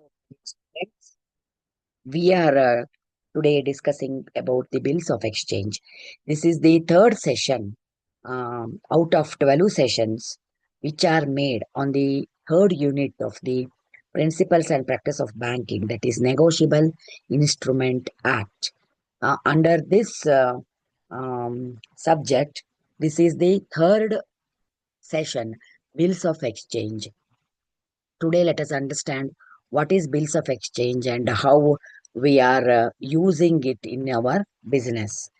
Friends, we are today discussing about the bills of exchange. This is the third session out of 12 sessions which are made on the third unit of the Principles and Practice of Banking, that is Negotiable Instrument Act. Under this subject, this is the third session, Bills of Exchange. Today, let us understand what is bills of exchange and how we are using it in our business.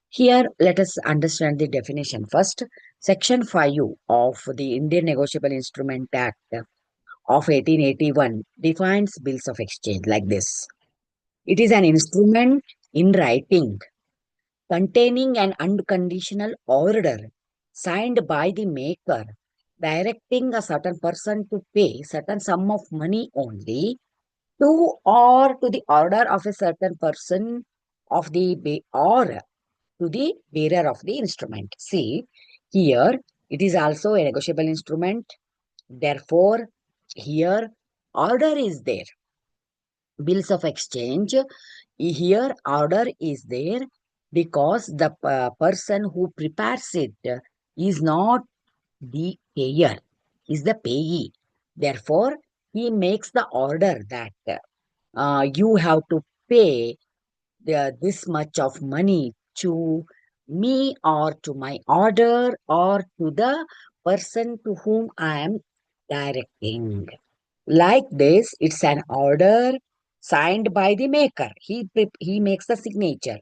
Here, let us understand the definition. First, Section 5 of the Indian Negotiable Instrument Act of 1881 defines bills of exchange like this. It is an instrument in writing containing an unconditional order signed by the maker directing a certain person to pay certain sum of money only to or to the order of a certain person of the or to the bearer of the instrument. See, here it is also a negotiable instrument. Therefore, here order is there. Bills of exchange, here order is there because the person who prepares it is not the payer, is the payee. Therefore, he makes the order that you have to pay this much of money to me or to my order or to the person to whom I am directing. Like this, it's an order signed by the maker. He makes the signature,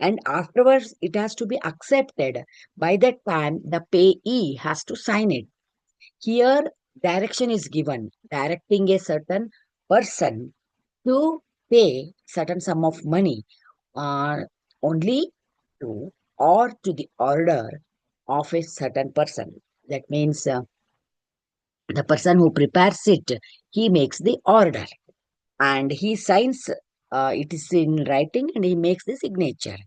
and afterwards it has to be accepted. By that time, the payee has to sign it. Here, direction is given, directing a certain person to pay certain sum of money uh, only to or to the order of a certain person. That means the person who prepares it, he makes the order and he signs, it is in writing and he makes the signature.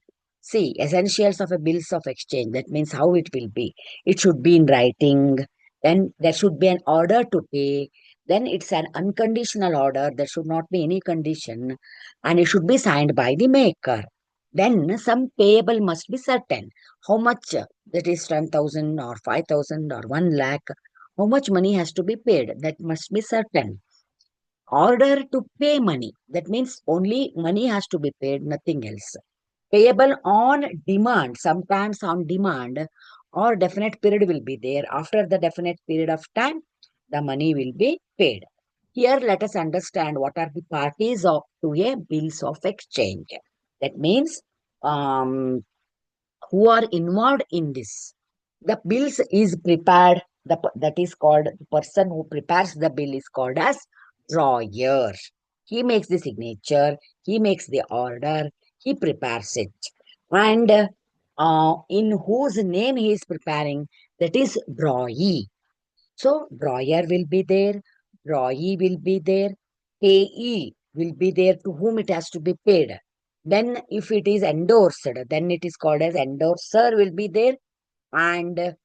See, essentials of a bills of exchange, that means how it will be. It should be in writing, then there should be an order to pay, then it's an unconditional order, there should not be any condition, and it should be signed by the maker. Then some payable must be certain. How much, that is 10,000 or 5,000 or 1 lakh, how much money has to be paid, that must be certain. Order to pay money, that means only money has to be paid, nothing else. Payable on demand, sometimes on demand, or definite period will be there. After the definite period of time, the money will be paid. Here, let us understand what are the parties of to a bills of exchange. That means um, who are involved in this. The bills is prepared, that is called, the person who prepares the bill is called as drawer. He makes the signature, he makes the order, he prepares it. And in whose name he is preparing, that is drawee. So drawer will be there, drawee will be there, payee will be there to whom it has to be paid. Then if it is endorsed, then it is called as endorser will be there, and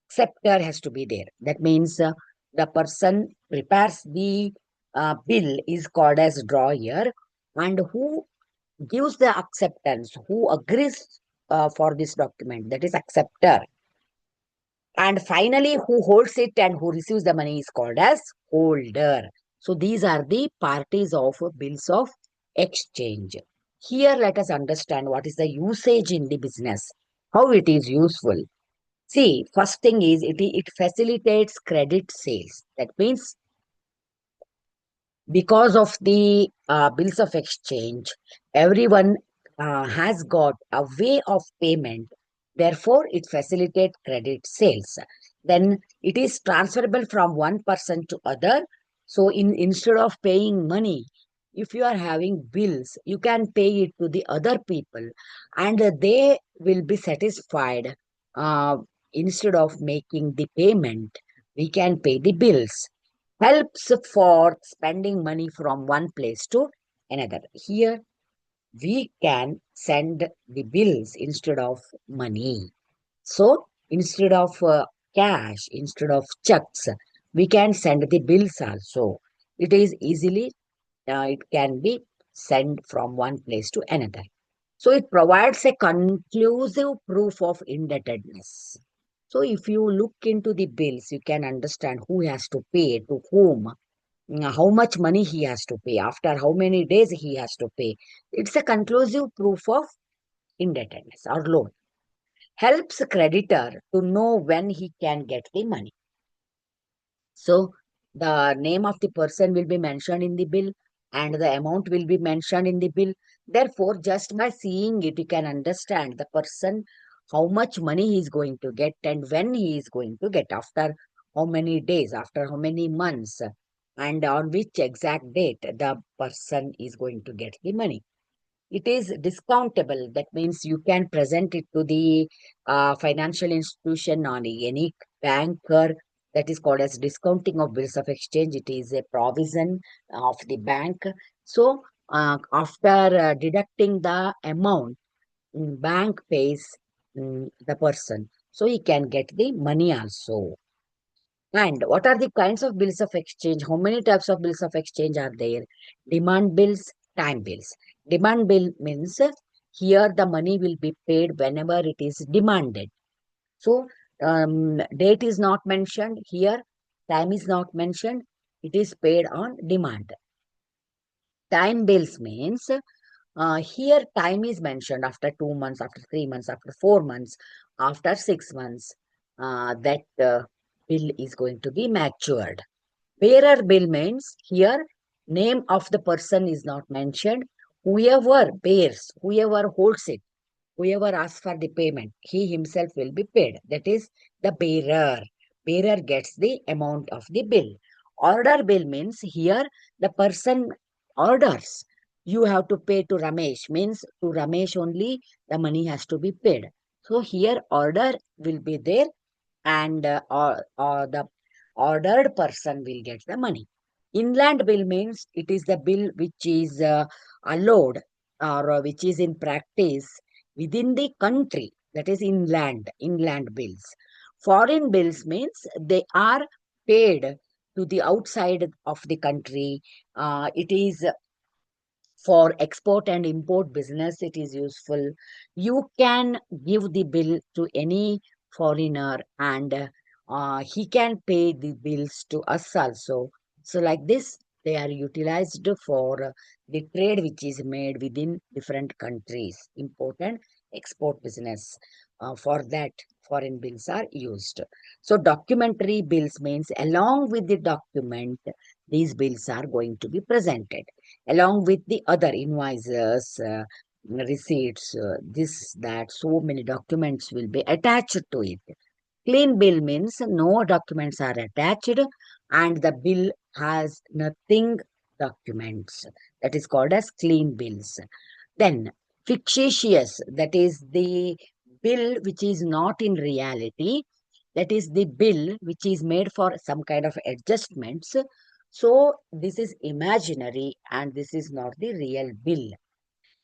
acceptor has to be there. That means the person prepares the bill is called as drawer, and who gives the acceptance, who agrees for this document, that is acceptor. And finally, who holds it and who receives the money is called as holder. So these are the parties of bills of exchange. Here, let us understand what is the usage in the business, how it is useful. See, first thing is it facilitates credit sales. That means because of the bills of exchange, everyone has got a way of payment. Therefore, it facilitates credit sales. Then it is transferable from one person to other. So, instead of paying money, if you are having bills, you can pay it to the other people, and they will be satisfied. Uh, Instead of making the payment, we can pay the bills, helps for spending money from one place to another. Here, we can send the bills instead of money. So, instead of cash, instead of checks, we can send the bills also. It is easily it can be sent from one place to another. So it provides a conclusive proof of indebtedness. So if you look into the bills, you can understand who has to pay to whom, how much money he has to pay, after how many days he has to pay. It's a conclusive proof of indebtedness or loan. Helps creditor to know when he can get the money. So the name of the person will be mentioned in the bill and the amount will be mentioned in the bill. Therefore, just by seeing it, you can understand the person how much money he is going to get and when he is going to get, after how many days, after how many months, and on which exact date the person is going to get the money. It is discountable. That means you can present it to the financial institution on any banker. That is called as discounting of bills of exchange. It is a provision of the bank. So after deducting the amount, bank pays the person. So he can get the money also. And what are the kinds of bills of exchange? How many types of bills of exchange are there? Demand bills, time bills. Demand bill means here the money will be paid whenever it is demanded. So date is not mentioned here, time is not mentioned. It is paid on demand. Time bills means here time is mentioned after 2 months, after 3 months, after 4 months, after 6 months. That bill is going to be matured. Bearer bill means here name of the person is not mentioned. Whoever bears, whoever holds it, whoever asks for the payment, he himself will be paid. That is the bearer. Bearer gets the amount of the bill. Order bill means here the person orders. You have to pay to Ramesh, means to Ramesh only the money has to be paid. So here order will be there and or the ordered person will get the money. Inland bill means it is the bill which is allowed or which is in practice within the country. That is inland bills. Foreign bills means they are paid to the outside of the country. It is for export and import business, it is useful. You can give the bill to any foreigner and he can pay the bills to us also. So like this, they are utilized for the trade which is made within different countries, import and export business. For that, foreign bills are used. So documentary bills means along with the document, these bills are going to be presented along with the other invoices, receipts, this, that, so many documents will be attached to it. Clean bill means no documents are attached and the bill has nothing documents. That is called as clean bills. Then fictitious, that is the bill which is not in reality. That is the bill which is made for some kind of adjustments. So this is imaginary and this is not the real bill.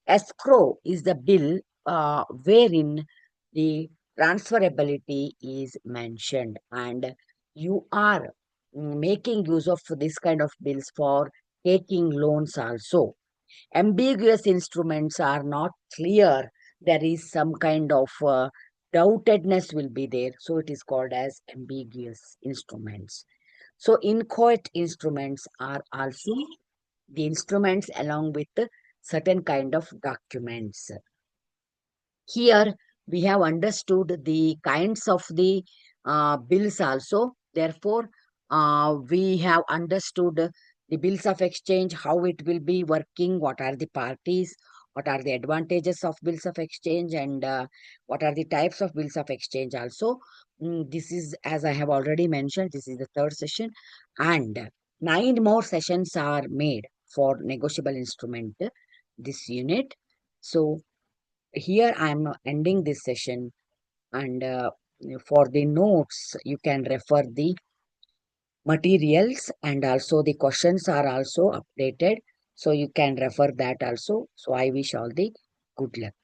Escrow is the bill wherein the transferability is mentioned and you are making use of this kind of bills for taking loans also. Ambiguous instruments are not clear. There is some kind of doubtedness will be there. So it is called as ambiguous instruments. So inchoate instruments are also the instruments along with certain kind of documents. Here we have understood the kinds of the bills also. Therefore, we have understood the bills of exchange, how it will be working, what are the parties, what are the advantages of bills of exchange, and what are the types of bills of exchange also. This is, as I have already mentioned, this is the third session, and 9 more sessions are made for negotiable instrument, this unit. So, here I'm ending this session and for the notes you can refer the materials and also the questions are also updated, so you can refer that also. So I wish all the good luck.